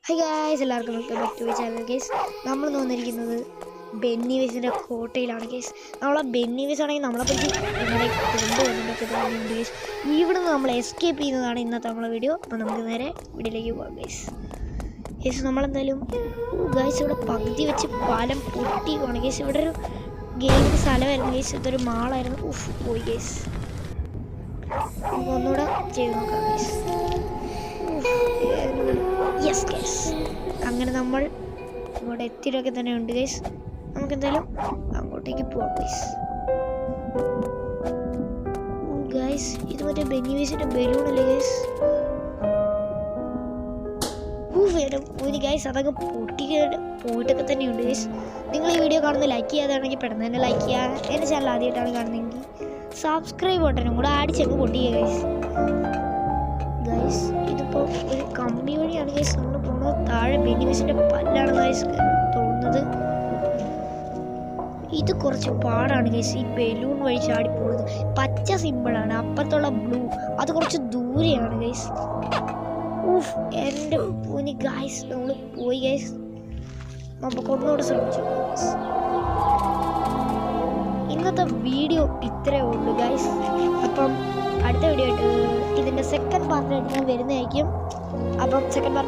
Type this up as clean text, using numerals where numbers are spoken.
High guys, എല്ലാവർക്കും welcome back to channel. Guys, നമ്മൾ വന്നിരിക്കുന്നത് ബെന്നിവേസിൻ്റെ കോട്ടയിലാണ്. ഗൈസ്, നമ്മളെ ബെന്നിവേസ് ആണെങ്കിൽ നമ്മളെ പറ്റി നമ്മളെ കൊണ്ടുവന്നിട്ടൊക്കെ തോന്നുന്നുണ്ട്. ഗൈസ്, ഇവിടെ നിന്ന് നമ്മൾ എസ്കേപ്പ് ചെയ്യുന്നതാണ് ഇന്നത്തെ നമ്മളെ വീഡിയോ. അപ്പോൾ നമുക്ക് നേരെ വീഡിയോയിലേക്ക് പോകാം. ഗൈസ്, നമ്മളെന്തായാലും ഗൈസ് ഇവിടെ പകുതി വെച്ച് പാലം പൊട്ടിയാണ്. ഗൈസ്, ഇവിടെ ഒരു ഗെയിമിൻ്റെ സ്ഥലമായിരുന്നു. ഗൈസ്, ഇതൊരു മാളായിരുന്നു. പോയി ഗൈസ്, നമുക്ക് ഒന്നുകൂടെ ചെയ്ത് നോക്കാം. ഗൈസ്, യെസ് ഗൈസ്, അങ്ങനെ നമ്മൾ ഇവിടെ എത്തിയിട്ടൊക്കെ തന്നെ ഉണ്ട്. ഗൈസ്, നമുക്ക് എന്തായാലും അങ്ങോട്ടേക്ക് പോവാം. ഗൈസ്, ഇത് മറ്റേ ബെന്നിവേസിന്റെ ബലൂണല്ലേ ഗൈസ്? ഗൈസ്, അതൊക്കെ പോയിട്ടൊക്കെ തന്നെയുണ്ട്. ഗൈസ്, നിങ്ങൾ ഈ വീഡിയോ കാണുന്നത് ലൈക്ക് ചെയ്യാതാണെങ്കിൽ പെട്ടെന്ന് തന്നെ ലൈക്ക് ചെയ്യുക. എൻ്റെ ചാനൽ ആദ്യമായിട്ടാണ് കാണുന്നതെങ്കിൽ സബ്സ്ക്രൈബ് ബട്ടനും കൂടെ അടിച്ചങ്ങ് പൊട്ടിക്കുക. ഗൈസ്, ഇതിപ്പോൾ ഒരു കമ്പനി വഴിയാണ്. ഗൈസ്, നമ്മൾ പോകുന്നത് താഴെ ബെന്നിവേസിൻ്റെ പല്ലാണെന്ന് ഗൈസ് തോന്നുന്നത്. ഇത് കുറച്ച് പാടാണ് ഗൈസ്, ഈ ബലൂൺ വഴി ചാടിപ്പോകുന്നത്. പച്ച സിമ്പിളാണ്, അപ്പുറത്തുള്ള ബ്ലൂ അത് കുറച്ച് ദൂരെയാണ്. ഗൈസ്, എൻ്റെ പൊന്നി ഗൈസ്, നമ്മൾ പോയി. ഗൈസ്, നമുക്ക് ഒന്നുകൂടെ ശ്രമിച്ചു. ഇന്നത്തെ വീഡിയോ ഇത്രയേ ഉള്ളൂ ഗൈസ്. അപ്പം അടുത്ത വീഡിയോ ആയിട്ട് ഇതിൻ്റെ സെക്കൻഡ് പാർട്ടായിട്ട് ഞാൻ വരുന്നതായിരിക്കും. അപ്പം സെക്കൻഡ് പാർട്ട്